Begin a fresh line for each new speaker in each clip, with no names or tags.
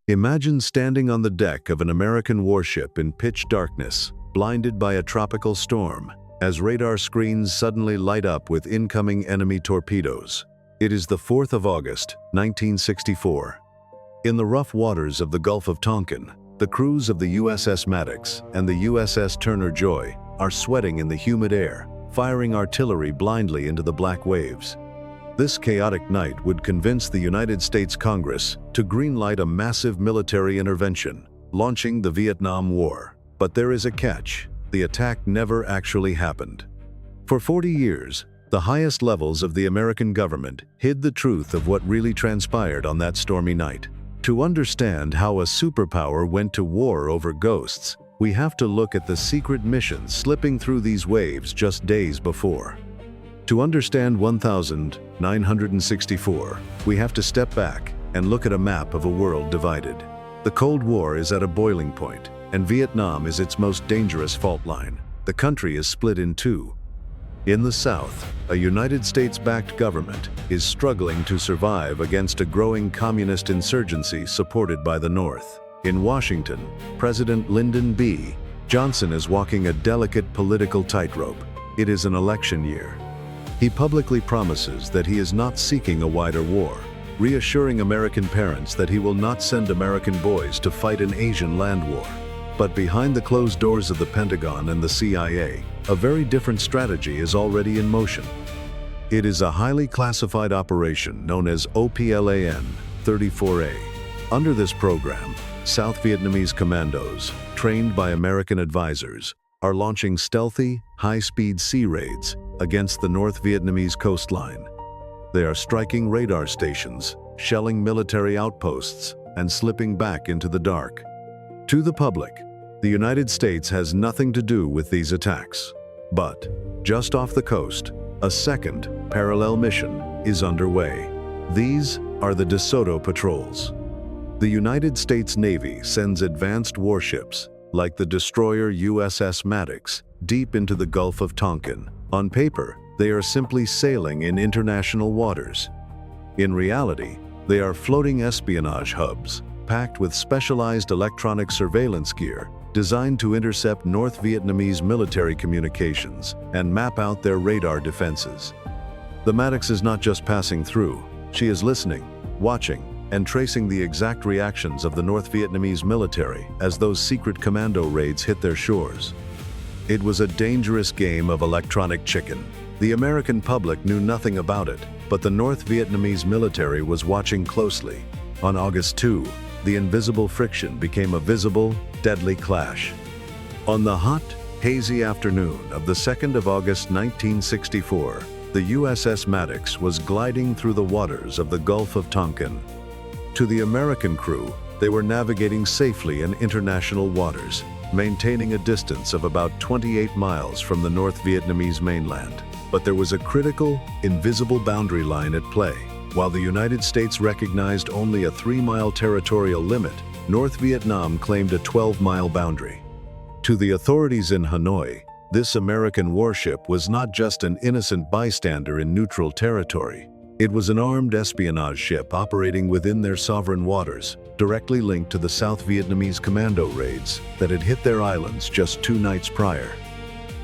Imagine standing on the deck of an American warship in pitch darkness, blinded by a tropical storm, as radar screens suddenly light up with incoming enemy torpedoes. It is the 4th of August, 1964. In the rough waters of the Gulf of Tonkin, the crews of the USS Maddox and the USS Turner Joy are sweating in the humid air, firing artillery blindly into the black waves. This chaotic night would convince the United States Congress to greenlight a massive military intervention, launching the Vietnam War. But there is a catch: the attack never actually happened. For 40 years, the highest levels of the American government hid the truth of what really transpired on that stormy night. To understand how a superpower went to war over ghosts, we have to look at the secret missions slipping through these waves just days before. To understand 1964, we have to step back and look at a map of a world divided. The Cold War is at a boiling point, and Vietnam is its most dangerous fault line. The country is split in two. In the South, a United States-backed government is struggling to survive against a growing communist insurgency supported by the North. In Washington, President Lyndon B. Johnson is walking a delicate political tightrope. It is an election year. He publicly promises that he is not seeking a wider war, reassuring American parents that he will not send American boys to fight an Asian land war. But behind the closed doors of the Pentagon and the CIA, a very different strategy is already in motion. It is a highly classified operation known as OPLAN-34A. Under this program, South Vietnamese commandos, trained by American advisors, are launching stealthy, high-speed sea raids against the North Vietnamese coastline. They are striking radar stations, shelling military outposts, and slipping back into the dark. To the public, the United States has nothing to do with these attacks. But, just off the coast, a second, parallel mission is underway. These are the De Soto patrols. The United States Navy sends advanced warships, like the destroyer USS Maddox, deep into the Gulf of Tonkin. On paper, they are simply sailing in international waters. In reality, they are floating espionage hubs, packed with specialized electronic surveillance gear designed to intercept North Vietnamese military communications and map out their radar defenses. The Maddox is not just passing through, she is listening, watching, and tracing the exact reactions of the North Vietnamese military as those secret commando raids hit their shores. It was a dangerous game of electronic chicken. The American public knew nothing about it, but the North Vietnamese military was watching closely. On August 2, the invisible friction became a visible, deadly clash. On the hot, hazy afternoon of the 2nd of August 1964, the USS Maddox was gliding through the waters of the Gulf of Tonkin. To the American crew, they were navigating safely in international waters, maintaining a distance of about 28 miles from the North Vietnamese mainland. But there was a critical, invisible boundary line at play. While the United States recognized only a 3-mile territorial limit, North Vietnam claimed a 12-mile boundary. To the authorities in Hanoi, this American warship was not just an innocent bystander in neutral territory. It was an armed espionage ship operating within their sovereign waters, directly linked to the South Vietnamese commando raids that had hit their islands just 2 nights prior.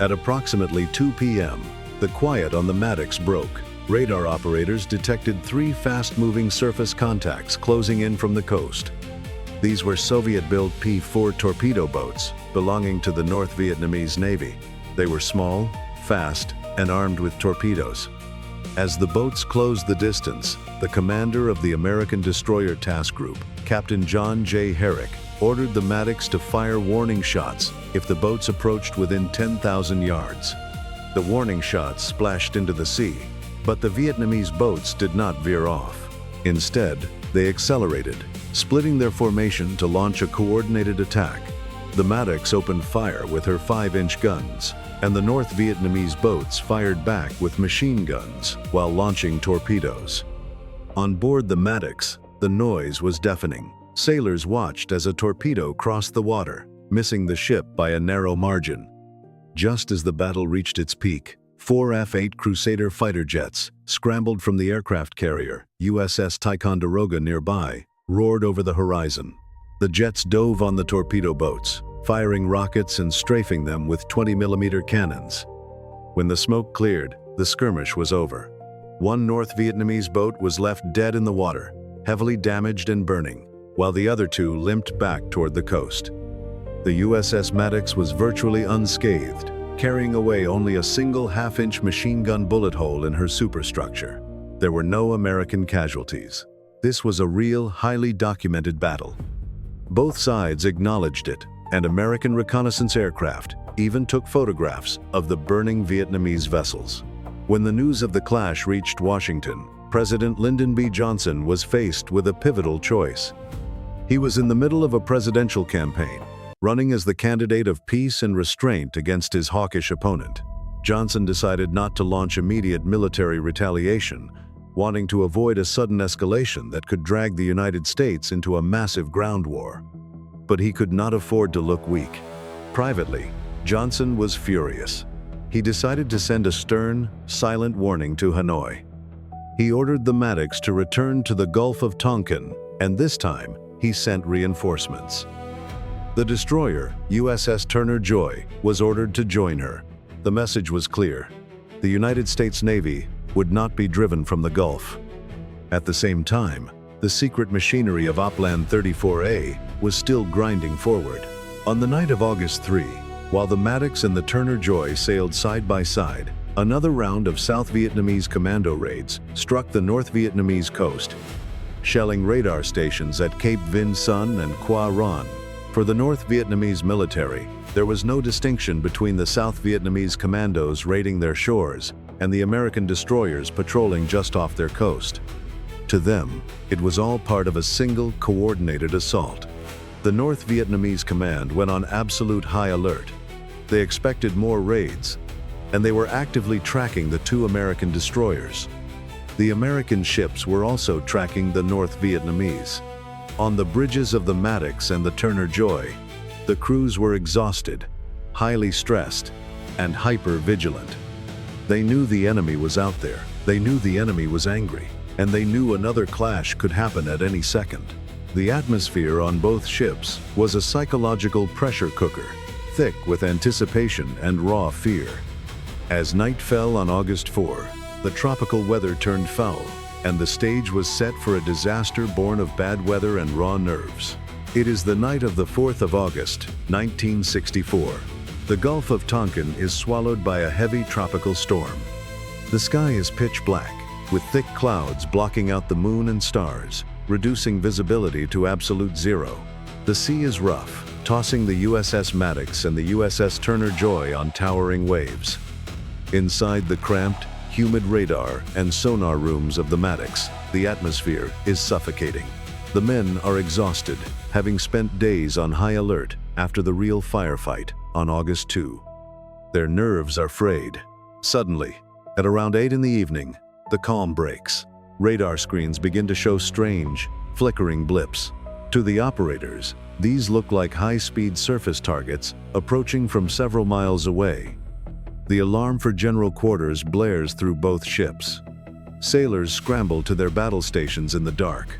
At approximately 2 p.m., the quiet on the Maddox broke. Radar operators detected 3 fast-moving surface contacts closing in from the coast. These were Soviet-built P-4 torpedo boats belonging to the North Vietnamese Navy. They were small, fast, and armed with torpedoes. As the boats closed the distance, the commander of the American Destroyer Task Group, Captain John J. Herrick, ordered the Maddox to fire warning shots if the boats approached within 10,000 yards. The warning shots splashed into the sea, but the Vietnamese boats did not veer off. Instead, they accelerated, splitting their formation to launch a coordinated attack. The Maddox opened fire with her 5-inch guns, and the North Vietnamese boats fired back with machine guns while launching torpedoes. On board the Maddox, the noise was deafening. Sailors watched as a torpedo crossed the water, missing the ship by a narrow margin. Just as the battle reached its peak, 4 F-8 Crusader fighter jets, scrambled from the aircraft carrier, USS Ticonderoga nearby, roared over the horizon. The jets dove on the torpedo boats, firing rockets and strafing them with 20mm cannons. When the smoke cleared, the skirmish was over. One North Vietnamese boat was left dead in the water, heavily damaged and burning, while the other two limped back toward the coast. The USS Maddox was virtually unscathed, carrying away only a single half-inch machine gun bullet hole in her superstructure. There were no American casualties. This was a real, highly documented battle. Both sides acknowledged it, and American reconnaissance aircraft even took photographs of the burning Vietnamese vessels. When the news of the clash reached Washington, President Lyndon B. Johnson was faced with a pivotal choice. He was in the middle of a presidential campaign, running as the candidate of peace and restraint against his hawkish opponent. Johnson decided not to launch immediate military retaliation, wanting to avoid a sudden escalation that could drag the United States into a massive ground war. But he could not afford to look weak. Privately, Johnson was furious. He decided to send a stern, silent warning to Hanoi. He ordered the Maddox to return to the Gulf of Tonkin, and this time, he sent reinforcements. The destroyer, USS Turner Joy, was ordered to join her. The message was clear. The United States Navy would not be driven from the Gulf. At the same time, the secret machinery of Opland 34A was still grinding forward. On the night of August 3, while the Maddox and the Turner Joy sailed side by side, another round of South Vietnamese commando raids struck the North Vietnamese coast, shelling radar stations at Cape Vinh Son and Qua Ron. For the North Vietnamese military, there was no distinction between the South Vietnamese commandos raiding their shores and the American destroyers patrolling just off their coast. To them, it was all part of a single, coordinated assault. The North Vietnamese command went on absolute high alert. They expected more raids, and they were actively tracking the two American destroyers. The American ships were also tracking the North Vietnamese. On the bridges of the Maddox and the Turner Joy, the crews were exhausted, highly stressed, and hyper-vigilant. They knew the enemy was out there, they knew the enemy was angry, and they knew another clash could happen at any second. The atmosphere on both ships was a psychological pressure cooker, thick with anticipation and raw fear. As night fell on August 4, the tropical weather turned foul, and the stage was set for a disaster born of bad weather and raw nerves. It is the night of the 4th of August, 1964. The Gulf of Tonkin is swallowed by a heavy tropical storm. The sky is pitch black, with thick clouds blocking out the moon and stars, reducing visibility to absolute zero. The sea is rough, tossing the USS Maddox and the USS Turner Joy on towering waves. Inside the cramped, humid radar and sonar rooms of the Maddox, the atmosphere is suffocating. The men are exhausted, having spent days on high alert after the real firefight on August 2. Their nerves are frayed. Suddenly, at around 8 in the evening, the calm breaks. Radar screens begin to show strange, flickering blips. To the operators, these look like high-speed surface targets approaching from several miles away. The alarm for general quarters blares through both ships. Sailors scramble to their battle stations in the dark.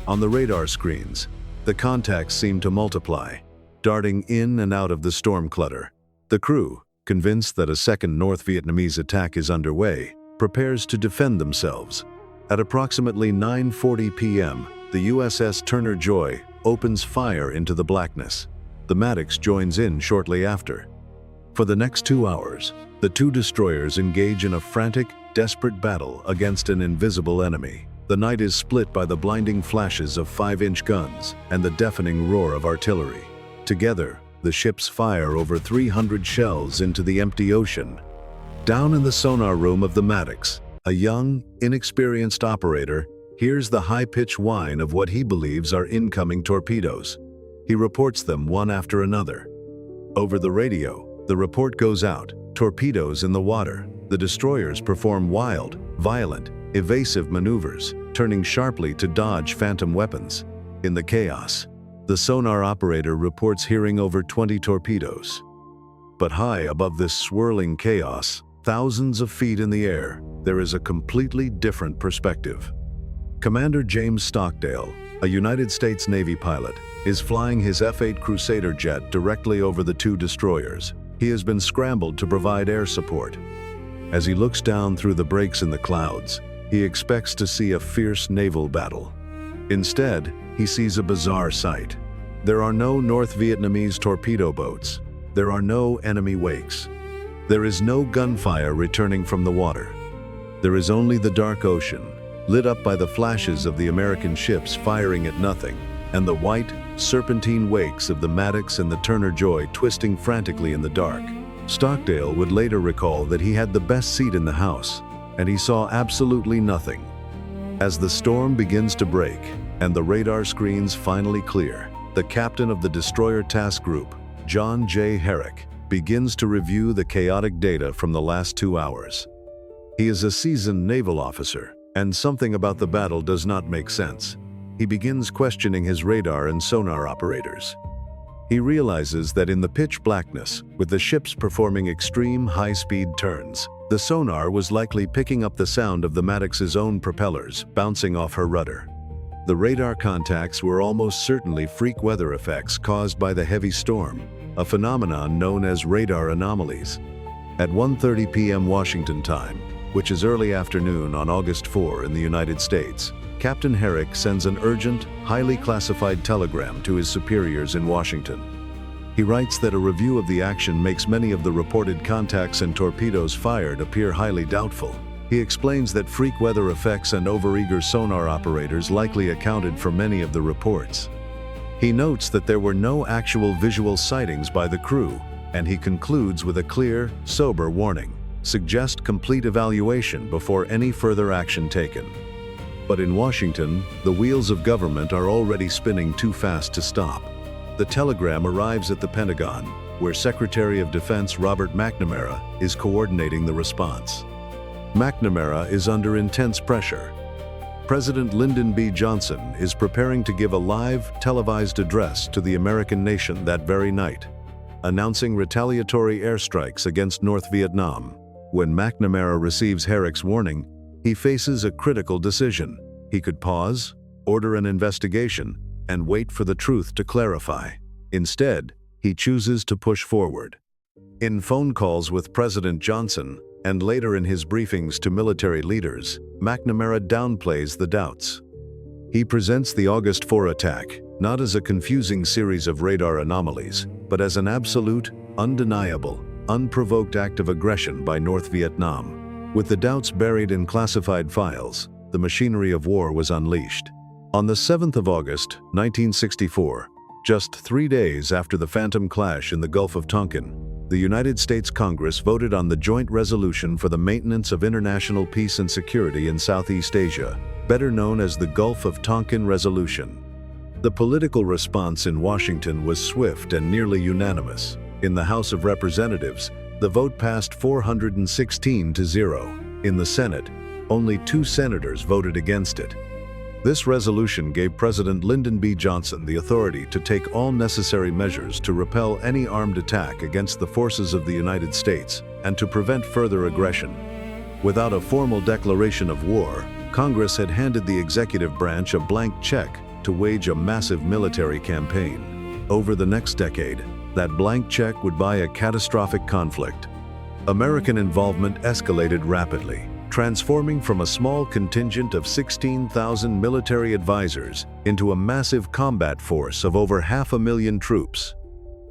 On the radar screens, the contacts seem to multiply, darting in and out of the storm clutter. The crew, convinced that a second North Vietnamese attack is underway, prepares to defend themselves. At approximately 9:40 p.m., the USS Turner Joy opens fire into the blackness. The Maddox joins in shortly after. For the next 2 hours, the two destroyers engage in a frantic, desperate battle against an invisible enemy. The night is split by the blinding flashes of 5-inch guns and the deafening roar of artillery. Together, the ships fire over 300 shells into the empty ocean. Down in the sonar room of the Maddox, a young, inexperienced operator hears the high-pitched whine of what he believes are incoming torpedoes. He reports them one after another. Over the radio, the report goes out: torpedoes in the water. The destroyers perform wild, violent, evasive maneuvers, turning sharply to dodge phantom weapons. In the chaos, the sonar operator reports hearing over 20 torpedoes. But high above this swirling chaos, thousands of feet in the air, there is a completely different perspective. Commander James Stockdale, a United States Navy pilot, is flying his F-8 Crusader jet directly over the two destroyers. He has been scrambled to provide air support. As he looks down through the breaks in the clouds, he expects to see a fierce naval battle. Instead, he sees a bizarre sight. There are no North Vietnamese torpedo boats. There are no enemy wakes. There is no gunfire returning from the water. There is only the dark ocean, lit up by the flashes of the American ships firing at nothing, and the white, serpentine wakes of the Maddox and the Turner Joy twisting frantically in the dark. Stockdale would later recall that he had the best seat in the house, and he saw absolutely nothing. As the storm begins to break, and the radar screens finally clear, the captain of the destroyer task group, John J. Herrick, begins to review the chaotic data from the last 2 hours. He is a seasoned naval officer, and something about the battle does not make sense. He begins questioning his radar and sonar operators. He realizes that in the pitch blackness, with the ships performing extreme high-speed turns, the sonar was likely picking up the sound of the Maddox's own propellers bouncing off her rudder. The radar contacts were almost certainly freak weather effects caused by the heavy storm, a phenomenon known as radar anomalies. At 1:30 p.m. Washington time, which is early afternoon on August 4 in the United States, Captain Herrick sends an urgent, highly classified telegram to his superiors in Washington. He writes that a review of the action makes many of the reported contacts and torpedoes fired appear highly doubtful. He explains that freak weather effects and overeager sonar operators likely accounted for many of the reports. He notes that there were no actual visual sightings by the crew, and he concludes with a clear, sober warning: suggest complete evaluation before any further action taken. But in Washington, the wheels of government are already spinning too fast to stop. The telegram arrives at the Pentagon, where Secretary of Defense Robert McNamara is coordinating the response. McNamara is under intense pressure. President Lyndon B. Johnson is preparing to give a live, televised address to the American nation that very night, announcing retaliatory airstrikes against North Vietnam. When McNamara receives Herrick's warning, he faces a critical decision. He could pause, order an investigation, and wait for the truth to clarify. Instead, he chooses to push forward. In phone calls with President Johnson, and later in his briefings to military leaders, McNamara downplays the doubts. He presents the August 4 attack not as a confusing series of radar anomalies, but as an absolute, undeniable, unprovoked act of aggression by North Vietnam. With the doubts buried in classified files, the machinery of war was unleashed. On the 7th of August, 1964, just 3 days after the Phantom Clash in the Gulf of Tonkin, the United States Congress voted on the Joint Resolution for the Maintenance of International Peace and Security in Southeast Asia, better known as the Gulf of Tonkin Resolution. The political response in Washington was swift and nearly unanimous. In the House of Representatives, the vote passed 416 to 0. In the Senate, only 2 senators voted against it. This resolution gave President Lyndon B. Johnson the authority to take all necessary measures to repel any armed attack against the forces of the United States and to prevent further aggression. Without a formal declaration of war, Congress had handed the executive branch a blank check to wage a massive military campaign. Over the next decade, that blank check would buy a catastrophic conflict. American involvement escalated rapidly, transforming from a small contingent of 16,000 military advisors into a massive combat force of over 500,000 troops.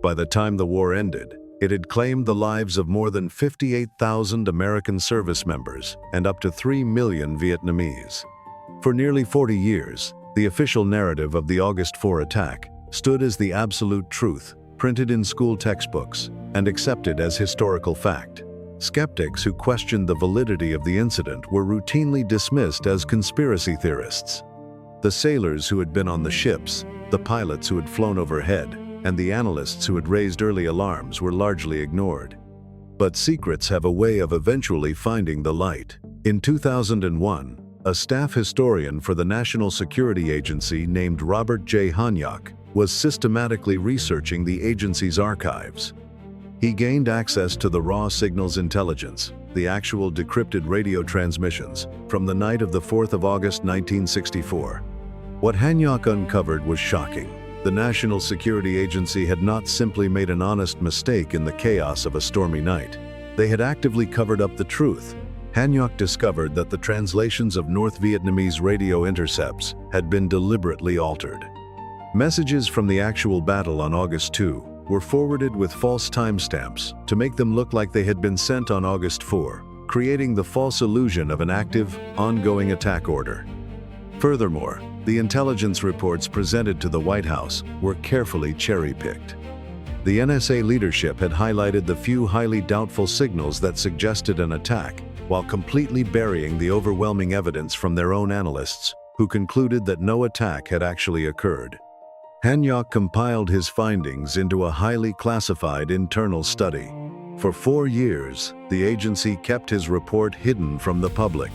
By the time the war ended, it had claimed the lives of more than 58,000 American service members and up to 3 million Vietnamese. For nearly 40 years, the official narrative of the August 4 attack stood as the absolute truth, printed in school textbooks and accepted as historical fact. Skeptics who questioned the validity of the incident were routinely dismissed as conspiracy theorists. The sailors who had been on the ships, the pilots who had flown overhead, and the analysts who had raised early alarms were largely ignored. But secrets have a way of eventually finding the light. In 2001, a staff historian for the National Security Agency named Robert J. Hanyak was systematically researching the agency's archives. He gained access to the raw signals intelligence, the actual decrypted radio transmissions, from the night of the 4th of August 1964. What Hanyak uncovered was shocking. The National Security Agency had not simply made an honest mistake in the chaos of a stormy night. They had actively covered up the truth. Hanoi discovered that the translations of North Vietnamese radio intercepts had been deliberately altered. Messages from the actual battle on August 2 were forwarded with false timestamps to make them look like they had been sent on August 4, creating the false illusion of an active, ongoing attack order. Furthermore, the intelligence reports presented to the White House were carefully cherry-picked. The NSA leadership had highlighted the few highly doubtful signals that suggested an attack, while completely burying the overwhelming evidence from their own analysts, who concluded that no attack had actually occurred. Hanoi compiled his findings into a highly classified internal study. For 4 years, the agency kept his report hidden from the public.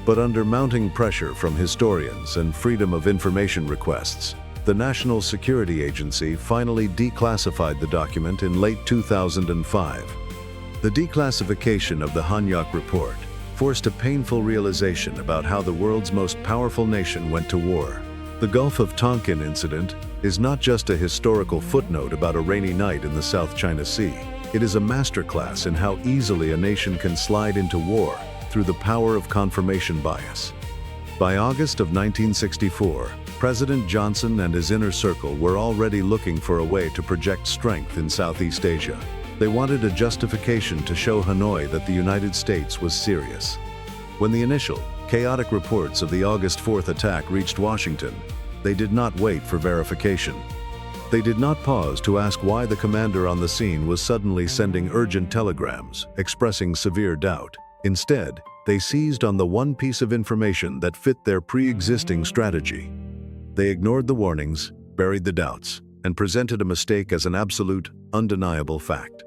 But under mounting pressure from historians and Freedom of Information requests, the National Security Agency finally declassified the document in late 2005. The declassification of the Hanoi report forced a painful realization about how the world's most powerful nation went to war. The Gulf of Tonkin Incident is not just a historical footnote about a rainy night in the South China Sea. It is a masterclass in how easily a nation can slide into war through the power of confirmation bias. By August of 1964, President Johnson and his inner circle were already looking for a way to project strength in Southeast Asia. They wanted a justification to show Hanoi that the United States was serious. When the initial, chaotic reports of the August 4th attack reached Washington, they did not wait for verification. They did not pause to ask why the commander on the scene was suddenly sending urgent telegrams, expressing severe doubt. Instead, they seized on the one piece of information that fit their pre-existing strategy. They ignored the warnings, buried the doubts, and presented a mistake as an absolute, undeniable fact.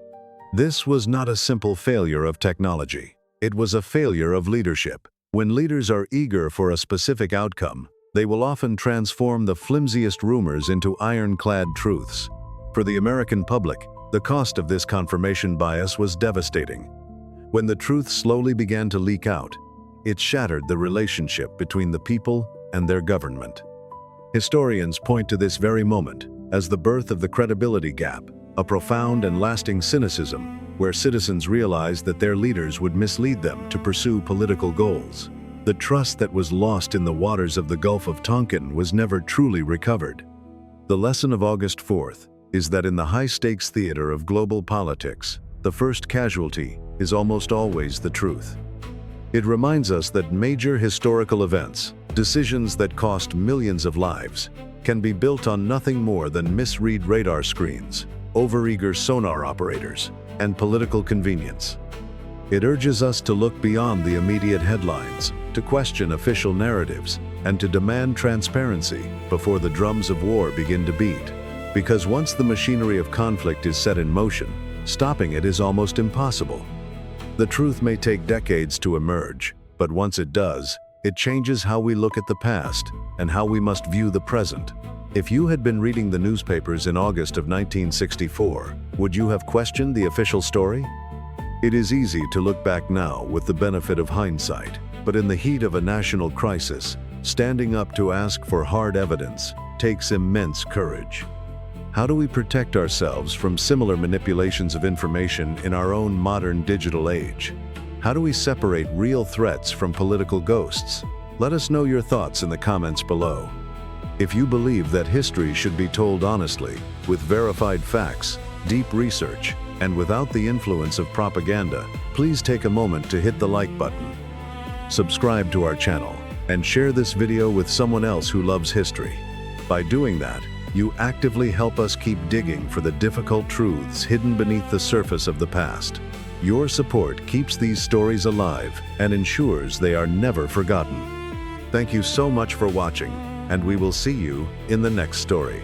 This was not a simple failure of technology. It was a failure of leadership. When leaders are eager for a specific outcome, they will often transform the flimsiest rumors into ironclad truths. For the American public, the cost of this confirmation bias was devastating. When the truth slowly began to leak out, it shattered the relationship between the people and their government. Historians point to this very moment as the birth of the credibility gap, a profound and lasting cynicism where citizens realized that their leaders would mislead them to pursue political goals. The trust that was lost in the waters of the Gulf of Tonkin was never truly recovered. The lesson of August 4th is that in the high-stakes theater of global politics, the first casualty is almost always the truth. It reminds us that major historical events, decisions that cost millions of lives, can be built on nothing more than misread radar screens, overeager sonar operators, and political convenience. It urges us to look beyond the immediate headlines, to question official narratives, and to demand transparency before the drums of war begin to beat. Because once the machinery of conflict is set in motion, stopping it is almost impossible. The truth may take decades to emerge, but once it does, it changes how we look at the past and how we must view the present. If you had been reading the newspapers in August of 1964, would you have questioned the official story? It is easy to look back now with the benefit of hindsight, but in the heat of a national crisis, standing up to ask for hard evidence takes immense courage. How do we protect ourselves from similar manipulations of information in our own modern digital age? How do we separate real threats from political ghosts? Let us know your thoughts in the comments below. If you believe that history should be told honestly, with verified facts, deep research, and without the influence of propaganda, please take a moment to hit the like button. Subscribe to our channel, and share this video with someone else who loves history. By doing that, you actively help us keep digging for the difficult truths hidden beneath the surface of the past. Your support keeps these stories alive and ensures they are never forgotten. Thank you so much for watching, and we will see you in the next story.